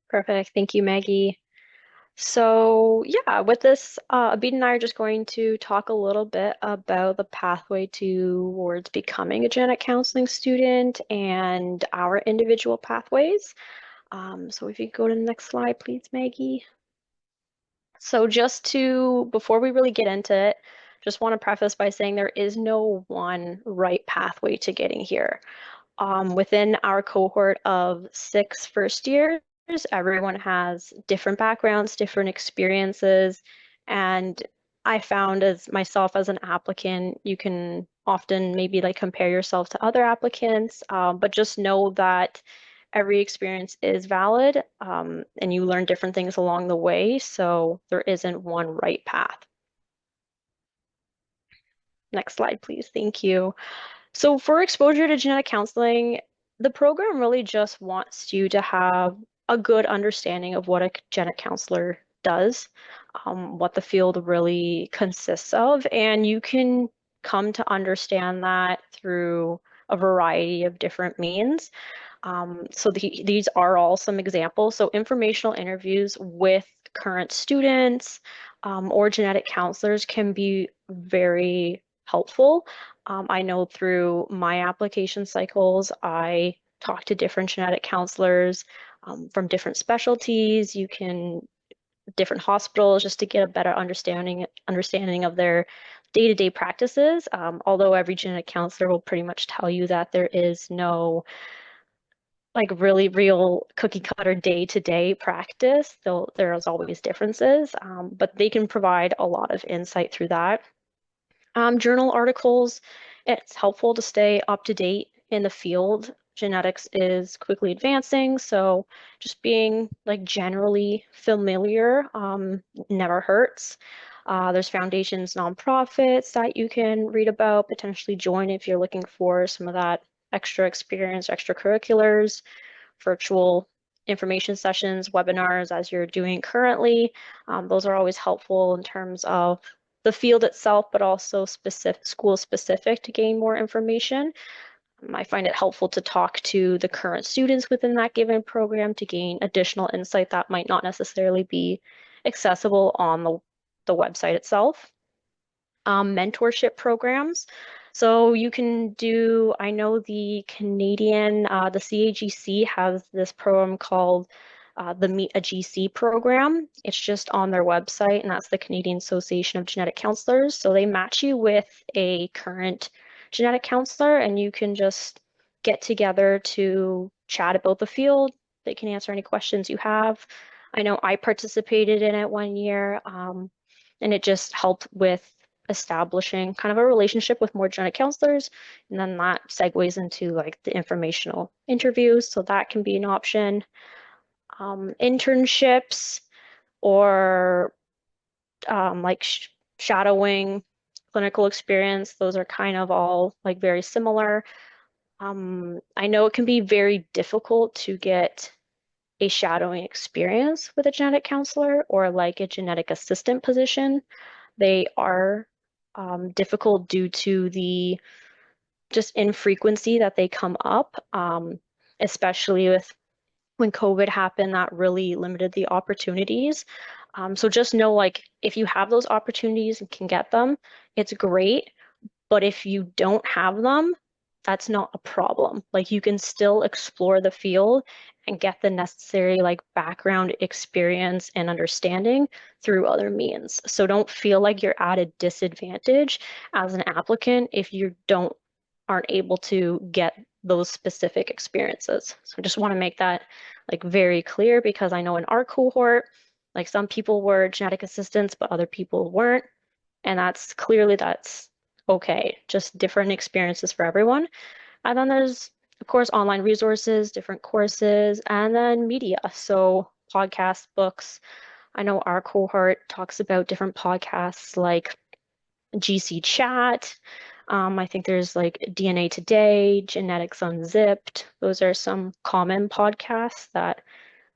Perfect. Thank you, Maggie. So, yeah, with this, Abid and I are just going to talk a little bit about the pathway towards becoming a genetic counseling student and our individual pathways. So, if you go to the next slide, please, Maggie. So, before we really get into it, just want to preface by saying there is no one right pathway to getting here. Within our cohort of six first years, everyone has different backgrounds, different experiences, and I found as myself as an applicant, you can often maybe like compare yourself to other applicants, but just know that every experience is valid, and you learn different things along the way, so there isn't one right path. Next slide, please. Thank you. So for exposure to genetic counseling, the program really just wants you to have a good understanding of what a genetic counselor does, what the field really consists of, and you can come to understand that through a variety of different means. These are all some examples. So informational interviews with current students or genetic counselors can be very helpful. I know through my application cycles, I talk to different genetic counselors from different specialties. You can different hospitals just to get a better understanding of their day-to-day practices. Although every genetic counselor will pretty much tell you that there is no like really real cookie cutter day-to-day practice, though there's always differences, but they can provide a lot of insight through that. Journal articles, it's helpful to stay up to date in the field. Genetics is quickly advancing, so just being like generally familiar never hurts. There's foundations, nonprofits that you can read about, potentially join if you're looking for some of that extra experience, extracurriculars, virtual information sessions, webinars as you're doing currently. Those are always helpful in terms of the field itself, but also specific school specific to gain more information. I find it helpful to talk to the current students within that given program to gain additional insight that might not necessarily be accessible on the website itself. Mentorship programs. So you can do, I know the Canadian, the CAGC has this program called the Meet a GC program. It's just on their website, and that's the Canadian Association of Genetic Counselors. So they match you with a current genetic counselor, and you can just get together to chat about the field. They can answer any questions you have. I know I participated in it one year, and it just helped with establishing kind of a relationship with more genetic counselors. And then that segues into like the informational interviews. So that can be an option. Internships or like shadowing, clinical experience, those are kind of all like very similar. I know it can be very difficult to get a shadowing experience with a genetic counselor or like a genetic assistant position. They are difficult due to the just infrequency that they come up, especially with when COVID happened, that really limited the opportunities. So just know like if you have those opportunities and can get them, it's great. But if you don't have them, that's not a problem. Like you can still explore the field and get the necessary like background experience and understanding through other means. So don't feel like you're at a disadvantage as an applicant if you don't aren't able to get those specific experiences. So I just want to make that like very clear because I know in our cohort, like some people were genetic assistants, but other people weren't. And that's okay, just different experiences for everyone. And then there's, of course, online resources, different courses, and then media. So podcasts, books. I know our cohort talks about different podcasts like GC Chat. I think there's like DNA Today, Genetics Unzipped. Those are some common podcasts that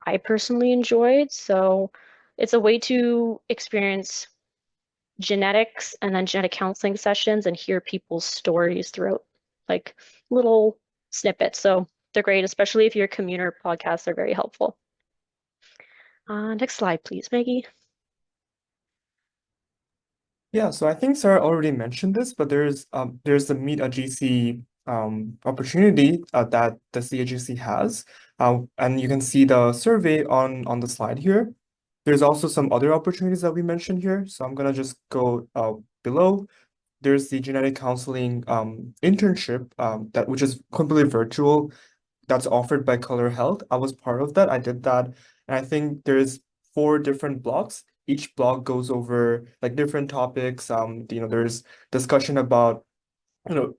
I personally enjoyed. So it's a way to experience genetics and then genetic counseling sessions and hear people's stories throughout like little snippets. So they're great, especially if you're a commuter podcasts, they're very helpful. Next slide, please, Maggie. Yeah, so I think Sarah already mentioned this, but there's the Meet a GC opportunity that the CAGC has, and you can see the survey on the slide here. There's also some other opportunities that we mentioned here, so I'm gonna just go below. There's the genetic counseling internship that which is completely virtual that's offered by Color Health. I was part of that. I did that, and I think there's four different blocks. Each block goes over like different topics. There's discussion about you know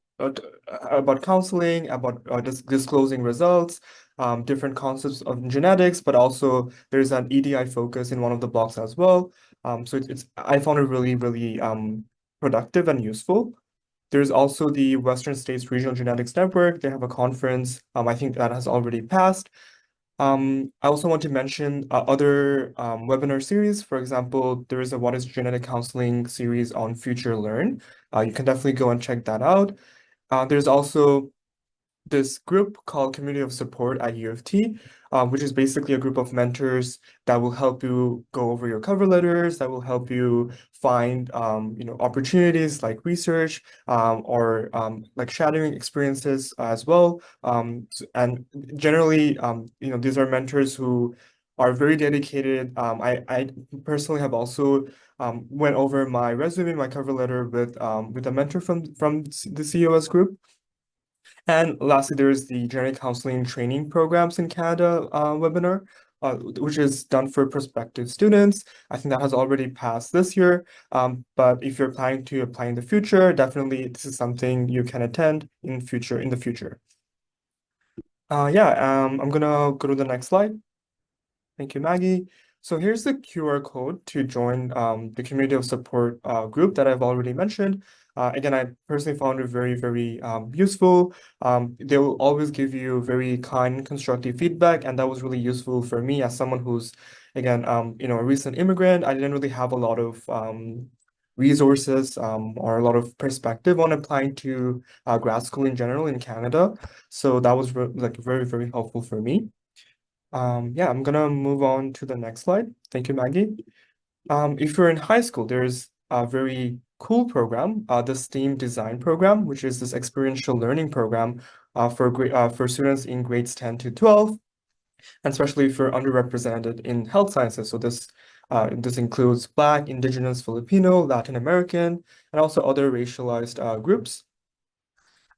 about counseling, about disclosing results, different concepts of genetics, but also there's an EDI focus in one of the blocks as well. So it's I found it really productive and useful. There's also the Western States Regional Genetics Network. They have a conference. I think that has already passed. I also want to mention other webinar series. For example, there is a What is Genetic Counseling series on Future Learn. You can definitely go and check that out. There's also this group called Community of Support at U of T, which is basically a group of mentors that will help you go over your cover letters, that will help you find opportunities like research or like shadowing experiences as well. And generally, these are mentors who are very dedicated. I personally have also went over my resume, my cover letter with a mentor from the COS group. And lastly, there's the Genetic Counseling Training Programs in Canada webinar, which is done for prospective students. I think that has already passed this year. But if you're planning to apply in the future, definitely this is something you can attend in the future. I'm gonna go to the next slide. Thank you, Maggie. So here's the QR code to join the community of support group that I've already mentioned. Again, I personally found it very useful. They will always give you very kind, constructive feedback, and that was really useful for me as someone who's, again, a recent immigrant. I didn't really have a lot of resources or a lot of perspective on applying to grad school in general in Canada. So that was like very helpful for me. I'm gonna move on to the next slide. Thank you, Maggie. If you're in high school, there's a very cool program, the STEAM design program, which is this experiential learning program for students in grades 10 to 12, and especially for underrepresented in health sciences. So this includes Black, Indigenous, Filipino, Latin American, and also other racialized groups.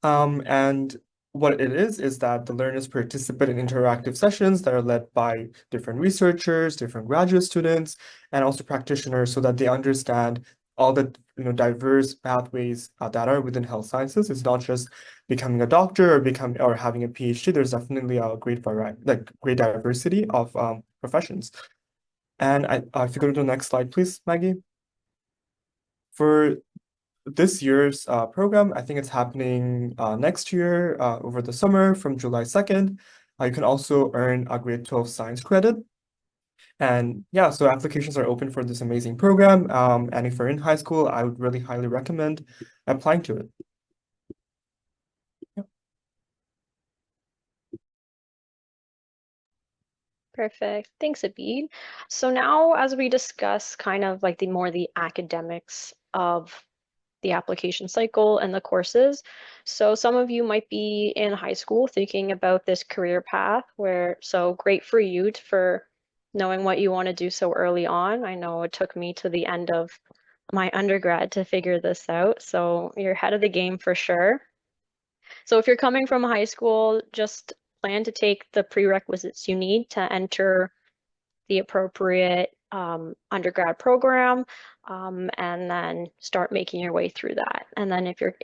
And what it is that the learners participate in interactive sessions that are led by different researchers, different graduate students, and also practitioners so that they understand all the diverse pathways that are within health sciences. It's not just becoming a doctor or having a PhD. There's definitely a great variety, like great diversity of professions. And if you go to the next slide, please, Maggie. For this year's program, I think it's happening next year over the summer from July 2nd. You can also earn a grade 12 science credit. And yeah, so applications are open for this amazing program. And if you're in high school, I would really highly recommend applying to it. Perfect. Thanks, Abid. So now as we discuss kind of like the academics of the application cycle and the courses. So some of you might be in high school thinking about this career path so great for you for knowing what you want to do so early on. I know it took me to the end of my undergrad to figure this out. So you're ahead of the game for sure. So if you're coming from high school, just plan to take the prerequisites you need to enter the appropriate undergrad program, and then start making your way through that. And then if you're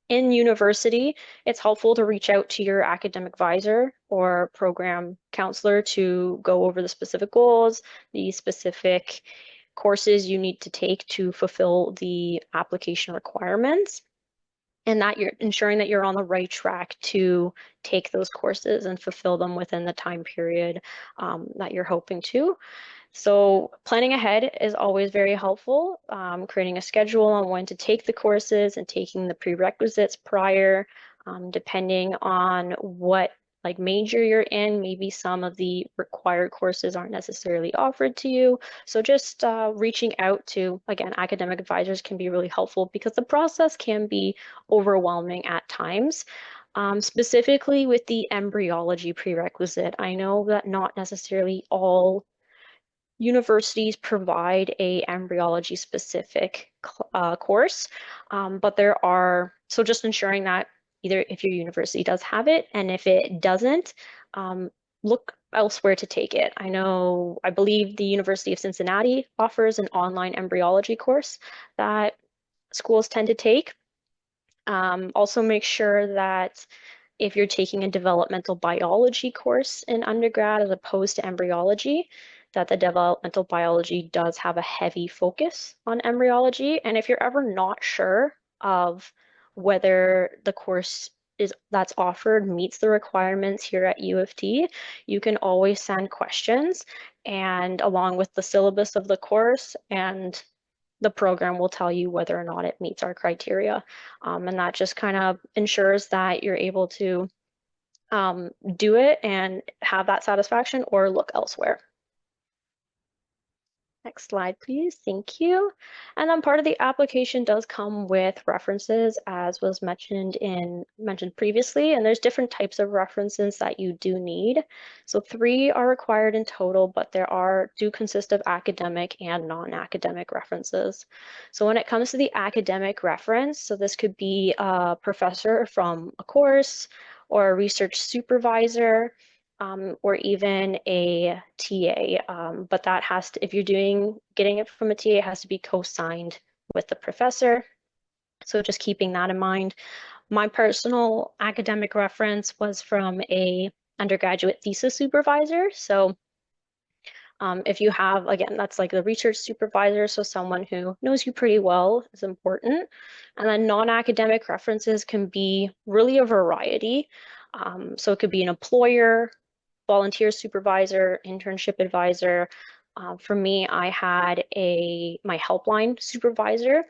in university, it's helpful to reach out to your academic advisor or program counselor to go over the specific goals, the specific courses you need to take to fulfill the application requirements, and that you're ensuring that you're on the right track to take those courses and fulfill them within the time period that you're hoping to. So planning ahead is always very helpful. Creating a schedule on when to take the courses and taking the prerequisites prior, depending on what like major you're in. Maybe some of the required courses aren't necessarily offered to you. So just reaching out to, again, academic advisors can be really helpful because the process can be overwhelming at times. Specifically with the embryology prerequisite, I know that not necessarily all universities provide a embryology specific course, but there are, so just ensuring that either if your university does have it, and if it doesn't, look elsewhere to take it. I believe the University of Cincinnati offers an online embryology course that schools tend to take. Also make sure that if you're taking a developmental biology course in undergrad as opposed to embryology, that the developmental biology does have a heavy focus on embryology. And if you're ever not sure of whether the course is that's offered meets the requirements here at U of T, you can always send questions and along with the syllabus of the course, and the program will tell you whether or not it meets our criteria. And that just kind of ensures that you're able to do it and have that satisfaction or look elsewhere. Next slide, please. Thank you. And then part of the application does come with references, as was mentioned previously, and there's different types of references that you do need. So 3 are required in total, but do consist of academic and non-academic references. So when it comes to the academic reference, so this could be a professor from a course or a research supervisor, or even a TA. But that if you're getting it from a TA, it has to be co-signed with the professor. So just keeping that in mind. My personal academic reference was from a undergraduate thesis supervisor. So if you have, again, that's like the research supervisor, so someone who knows you pretty well is important. And then non-academic references can be really a variety. So it could be an employer, volunteer supervisor, internship advisor. For me, I had my helpline supervisor,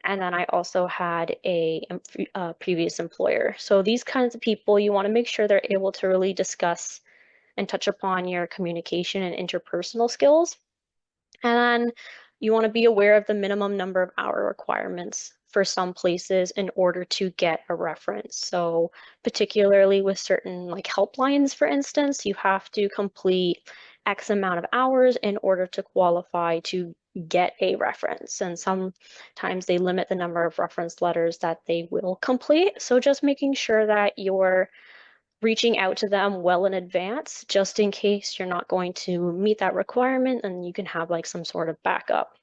and then I also had a previous employer. So these kinds of people, you want to make sure they're able to really discuss and touch upon your communication and interpersonal skills. And then you want to be aware of the minimum number of hour requirements for some places in order to get a reference. So particularly with certain like helplines, for instance, you have to complete X amount of hours in order to qualify to get a reference. And sometimes they limit the number of reference letters that they will complete. So just making sure that you're reaching out to them well in advance, just in case you're not going to meet that requirement, and you can have like some sort of backup.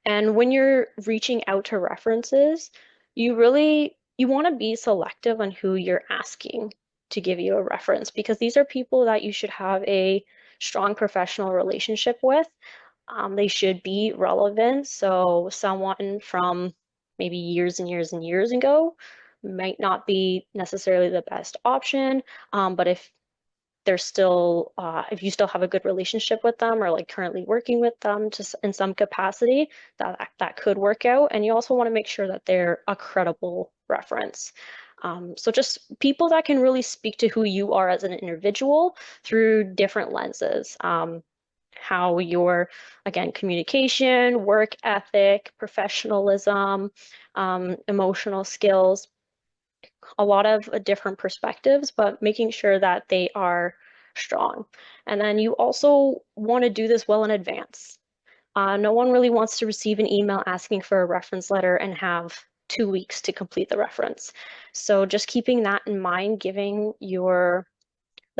And when you're reaching out to references, you want to be selective on who you're asking to give you a reference because these are people that you should have a strong professional relationship with. They should be relevant. So someone from maybe years and years and years ago might not be necessarily the best option. But if you still have a good relationship with them or like currently working with them just in some capacity, that could work out. And you also want to make sure that they're a credible reference. So just people that can really speak to who you are as an individual through different lenses. How your, again, communication, work ethic, professionalism, emotional skills, a lot of different perspectives, but making sure that they are strong. And then you also want to do this well in advance. No one really wants to receive an email asking for a reference letter and have 2 weeks to complete the reference. So just keeping that in mind, giving the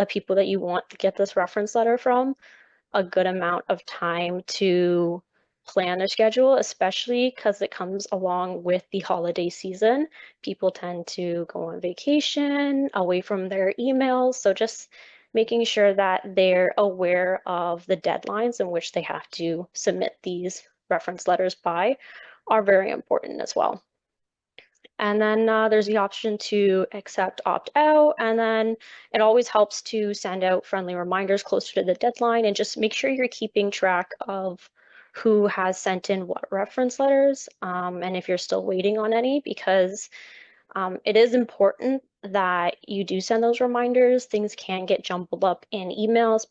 people that you want to get this reference letter from a good amount of time to plan their schedule, especially because it comes along with the holiday season. People tend to go on vacation away from their emails. So just making sure that they're aware of the deadlines in which they have to submit these reference letters by are very important as well. And then there's the option to accept opt-out. And then it always helps to send out friendly reminders closer to the deadline and just make sure you're keeping track of who has sent in what reference letters and if you're still waiting on any, because It is important that you do send those reminders. Things can get jumbled up in emails.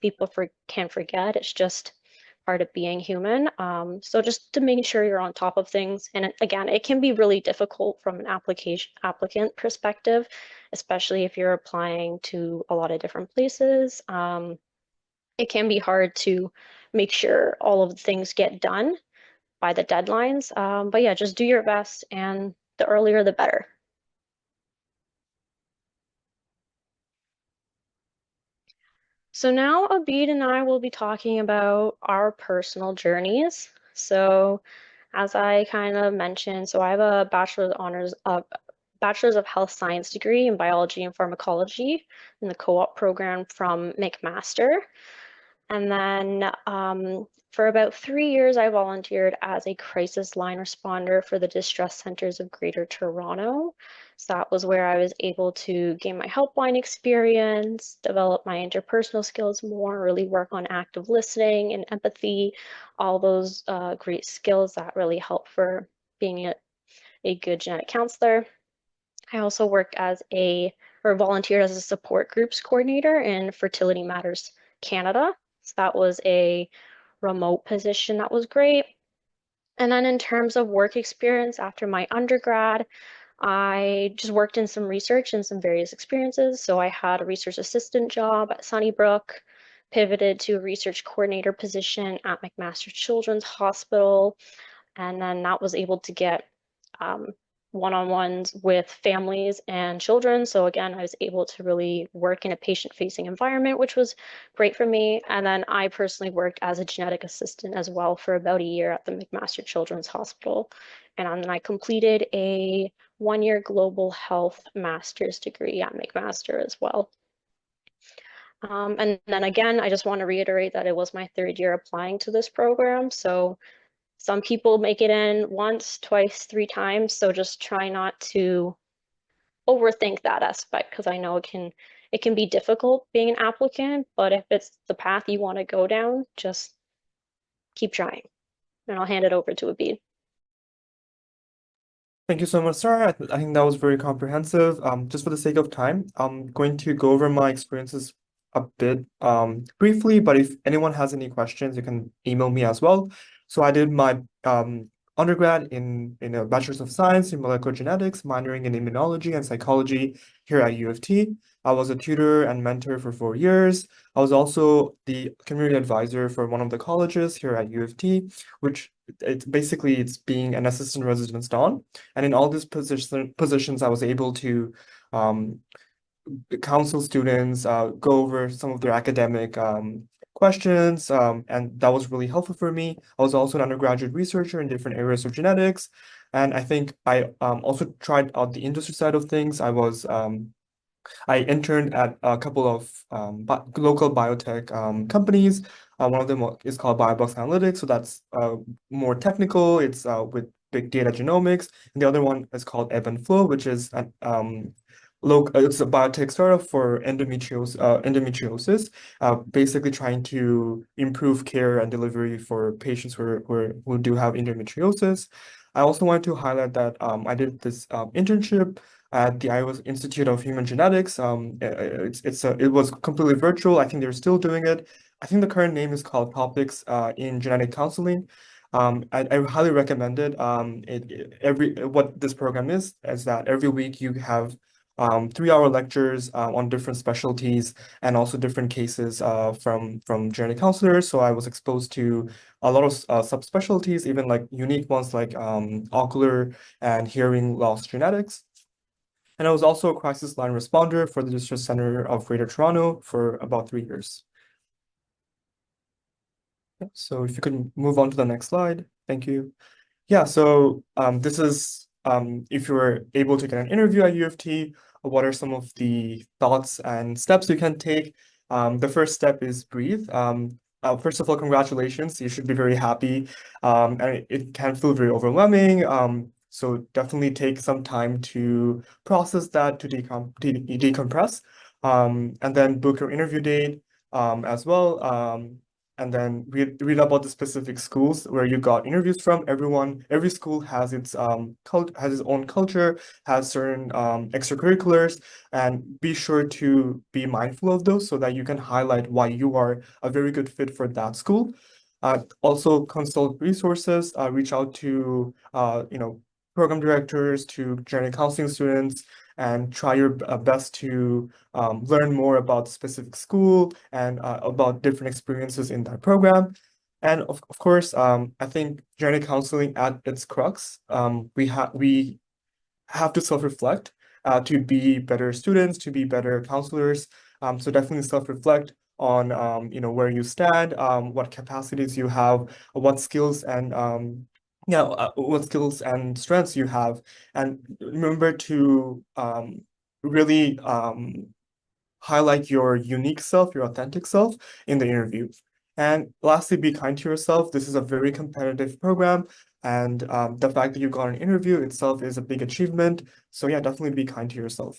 Can forget. It's just part of being human. So just to make sure you're on top of things. And again, it can be really difficult from an applicant perspective, especially if you're applying to a lot of different places. It can be hard to make sure all of the things get done by the deadlines. But yeah, just do your best, and the earlier the better. So now Abid and I will be talking about our personal journeys. So as I kind of mentioned, so I have a bachelor's of health science degree in biology and pharmacology in the co-op program from McMaster. And then for about 3 years, I volunteered as a crisis line responder for the distress centers of Greater Toronto. So that was where I was able to gain my helpline experience, develop my interpersonal skills more, really work on active listening and empathy, all those great skills that really help for being a good genetic counselor. I also worked or volunteered as a support groups coordinator in Fertility Matters Canada. So that was a remote position that was great. And then in terms of work experience after my undergrad, I just worked in some research and some various experiences. So I had a research assistant job at Sunnybrook, pivoted to a research coordinator position at McMaster Children's Hospital, and then that was able to get um, one-on-ones with families and children. So again, I was able to really work in a patient-facing environment, which was great for me. And then I personally worked as a genetic assistant as well for about a year at the McMaster Children's Hospital. And then I completed a 1-year global health master's degree at McMaster as well. And then again, I just want to reiterate that it was my 3rd year applying to this program. So some people make it in once, twice, 3 times, so just try not to overthink that aspect because I know it can be difficult being an applicant, but if it's the path you want to go down, just keep trying. And I'll hand it over to Abid. Thank you so much, Sarah. I think that was very comprehensive. Just for the sake of time, I'm going to go over my experiences a bit briefly, but if anyone has any questions, you can email me as well. So I did my undergrad in a Bachelor's of Science in Molecular Genetics, minoring in Immunology and Psychology here at U of T. I was a tutor and mentor for 4 years. I was also the community advisor for one of the colleges here at U of T, which it's being an assistant residence don. And in all these positions, I was able to um, counsel students, go over some of their academic questions, and that was really helpful for me. I was also an undergraduate researcher in different areas of genetics, and I think I also tried out the industry side of things. I interned at a couple of local biotech companies. One of them is called BioBox Analytics, so that's more technical. It's with big data genomics, and the other one is called Ebb and Flow, which is it's a biotech startup for endometriosis, basically trying to improve care and delivery for patients who do have endometriosis. I also want to highlight that I did this internship at the Iowa Institute of Human Genetics. It was completely virtual. I think they're still doing it. I think the current name is called Topics in Genetic Counseling. I highly recommend it. What this program is that every week you have 3-hour lectures on different specialties and also different cases from genetic counselors. So I was exposed to a lot of subspecialties, even like unique ones like ocular and hearing loss genetics. And I was also a crisis line responder for the District Center of Greater Toronto for about 3 years. Yeah, so if you could move on to the next slide. Thank you. Yeah, so this is if you were able to get an interview at U of T, what are some of the thoughts and steps you can take? The first step is breathe. First of all, congratulations. You should be very happy. And it can feel very overwhelming. So definitely take some time to process that, to decompress, and then book your interview date as well. and then read about the specific schools where you got interviews from. Every school has its has its own culture, has certain extracurriculars, and be sure to be mindful of those so that you can highlight why you are a very good fit for that school. Also consult resources, reach out to program directors, to general counseling students, and try your best to learn more about the specific school and about different experiences in that program. And of course, I think general counseling at its crux, we have to self-reflect to be better students, to be better counselors. So definitely self-reflect on where you stand, what capacities you have, what skills and what skills and strengths you have, and remember to really highlight your unique self, your authentic self in the interview. And lastly, be kind to yourself. This is a very competitive program, and the fact that you got an interview itself is a big achievement. So yeah, definitely be kind to yourself.